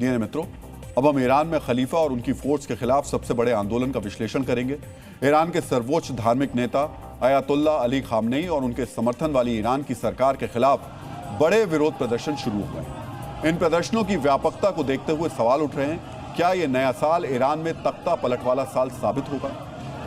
DNA मित्रों, अब हम ईरान में खलीफा और उनकी फोर्स के खिलाफ सबसे बड़े आंदोलन का विश्लेषण करेंगे। ईरान के सर्वोच्च धार्मिक नेता अयातुल्ला अली खामनेई और उनके समर्थन वाली ईरान की सरकार के खिलाफ बड़े विरोध प्रदर्शन शुरू हो गए। इन प्रदर्शनों की व्यापकता को देखते हुए सवाल उठ रहे हैं, क्या ये नया साल ईरान में तख्ता पलट वाला साल साबित होगा?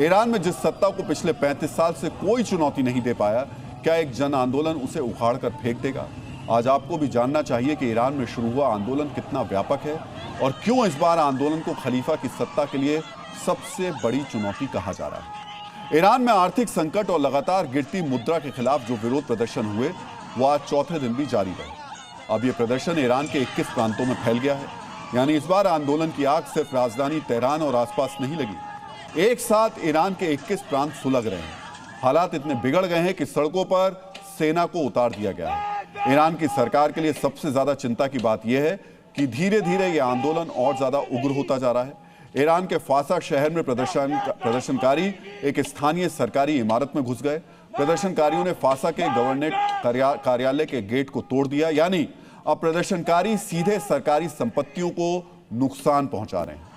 ईरान में जिस सत्ता को पिछले 35 साल से कोई चुनौती नहीं दे पाया, क्या एक जन आंदोलन उसे उखाड़ कर फेंक देगा? आज आपको भी जानना चाहिए कि ईरान में शुरू हुआ आंदोलन कितना व्यापक है और क्यों इस बार आंदोलन को खलीफा की सत्ता के लिए सबसे बड़ी चुनौती कहा जा रहा है। ईरान में आर्थिक संकट और लगातार गिरती मुद्रा के खिलाफ जो विरोध प्रदर्शन हुए वो आज चौथे दिन भी जारी रहे। अब ये प्रदर्शन ईरान के 21 प्रांतों में फैल गया है। यानी इस बार आंदोलन की आग सिर्फ राजधानी तेहरान और आसपास नहीं लगी, एक साथ ईरान के 21 प्रांत सुलग रहे हैं। हालात इतने बिगड़ गए हैं कि सड़कों पर सेना को उतार दिया गया है। ईरान की सरकार के लिए सबसे ज्यादा चिंता की बात यह है कि धीरे धीरे यह आंदोलन और ज्यादा उग्र होता जा रहा है। ईरान के फासा शहर में प्रदर्शनकारी एक स्थानीय सरकारी इमारत में घुस गए। प्रदर्शनकारियों ने फासा के गवर्नरेट कार्यालय के गेट को तोड़ दिया। यानी अब प्रदर्शनकारी सीधे सरकारी संपत्तियों को नुकसान पहुंचा रहे हैं।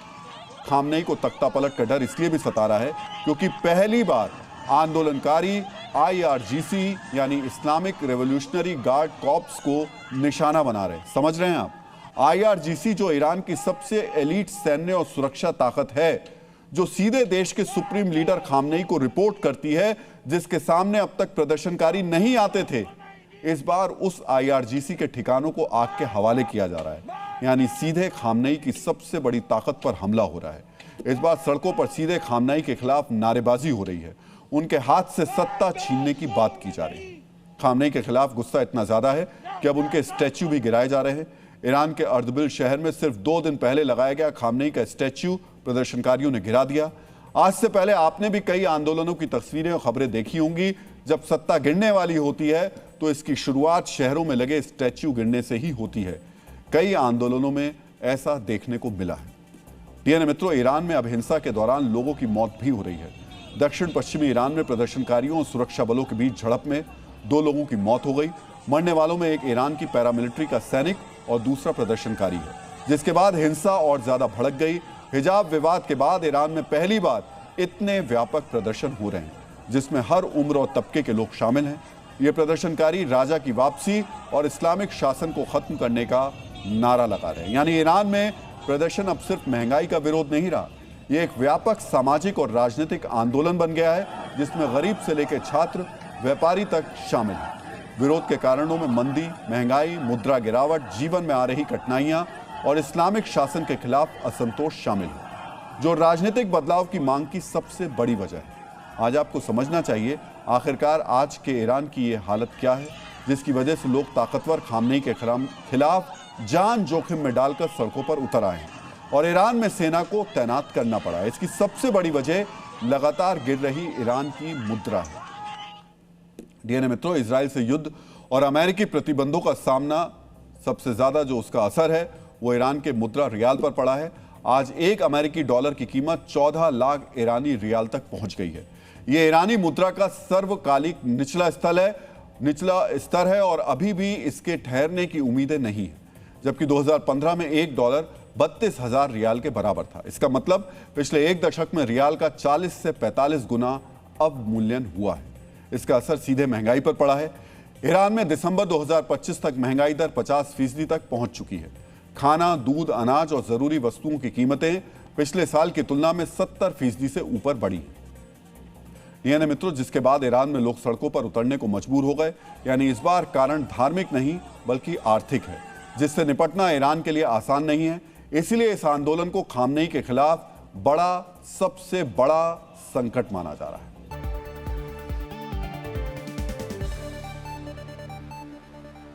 खामनेई को तख्ता पलट का डर इसलिए भी सता रहा है क्योंकि पहली बार आंदोलनकारी IRGC यानी इस्लामिक रेवोल्यूशनरी गार्ड कॉर्प्स को निशाना बना रहे हैं। समझ रहे हैं आप? IRGC जो ईरान की सबसे एलीट सैन्य और सुरक्षा ताकत है, जो सीधे देश के सुप्रीम लीडर खामनेई को रिपोर्ट करती है, जिसके सामने अब तक प्रदर्शनकारी नहीं आते थे, इस बार उस IRGC के ठिकानों को आग के हवाले किया जा रहा है। यानी सीधे खामनेई की सबसे बड़ी ताकत पर हमला हो रहा है। इस बार सड़कों पर सीधे खामनेई के खिलाफ नारेबाजी हो रही है। उनके हाथ से सत्ता छीनने की बात की जा रही है। खामनेई के खिलाफ गुस्सा इतना ज्यादा है कि अब उनके स्टैच्यू भी गिराए जा रहे हैं। ईरान के अर्दबिल शहर में सिर्फ 2 दिन पहले लगाया गया खामनेई का स्टैच्यू प्रदर्शनकारियों ने गिरा दिया। आज से पहले आपने भी कई आंदोलनों की तस्वीरें और खबरें देखी होंगी। जब सत्ता गिरने वाली होती है तो इसकी शुरुआत शहरों में लगे स्टैच्यू गिरने से ही होती है। कई आंदोलनों में ऐसा देखने को मिला है। डीएनए मित्रों, ईरान में अब हिंसा के दौरान लोगों की मौत भी हो रही है। दक्षिण पश्चिमी ईरान में प्रदर्शनकारियों और सुरक्षा बलों के बीच झड़प में 2 लोगों की मौत हो गई। मरने वालों में एक ईरान की पैरामिलिट्री का सैनिक और दूसरा प्रदर्शनकारी है, जिसके बाद हिंसा और ज्यादा भड़क गई। हिजाब विवाद के बाद ईरान में पहली बार इतने व्यापक प्रदर्शन हो रहे हैं जिसमें हर उम्र और तबके के लोग शामिल हैं। ये प्रदर्शनकारी राजा की वापसी और इस्लामिक शासन को खत्म करने का नारा लगा रहे हैं। यानी ईरान में प्रदर्शन अब सिर्फ महंगाई का विरोध नहीं रहा, ये एक व्यापक सामाजिक और राजनीतिक आंदोलन बन गया है जिसमें गरीब से लेकर छात्र, व्यापारी तक शामिल हैं। विरोध के कारणों में मंदी, महंगाई, मुद्रा गिरावट, जीवन में आ रही कठिनाइयां और इस्लामिक शासन के खिलाफ असंतोष शामिल है, जो राजनीतिक बदलाव की मांग की सबसे बड़ी वजह है। आज आपको समझना चाहिए आखिरकार आज के ईरान की ये हालत क्या है, जिसकी वजह से लोग ताकतवर खामनेई के खिलाफ जान जोखिम में डालकर सड़कों पर उतर आए हैं और ईरान में सेना को तैनात करना पड़ा है। इसकी सबसे बड़ी वजह लगातार गिर रही ईरान की मुद्रा है। डीएनए मित्रों, इजराइल से युद्ध और अमेरिकी प्रतिबंधों का सामना सबसे ज्यादा जो उसका असर है वो ईरान के मुद्रा रियाल पर पड़ा है। आज एक अमेरिकी डॉलर की कीमत 14 लाख ईरानी रियाल तक पहुंच गई है। यह ईरानी मुद्रा का सर्वकालिक निचला स्तर है और अभी भी इसके ठहरने की उम्मीदें नहीं है। जबकि 2015 में एक डॉलर 32,000 रियाल के बराबर था। इसका मतलब पिछले एक दशक में रियाल का 40 से 45 गुना अवमूल्यन हुआ है। इसका असर सीधे महंगाई पर पड़ा है। ईरान में दिसंबर 2025 तक महंगाई दर 50% तक पहुंच चुकी है। खाना, दूध, अनाज और जरूरी वस्तुओं की कीमतें पिछले साल की तुलना में 70% से ऊपर बढ़ी। डीएनए मित्रों, जिसके बाद ईरान में लोग सड़कों पर उतरने को मजबूर हो गए। यानी इस बार कारण धार्मिक नहीं बल्कि आर्थिक है, जिससे निपटना ईरान के लिए आसान नहीं है। इसलिए इस आंदोलन को खामनेई के खिलाफ सबसे बड़ा संकट माना जा रहा है।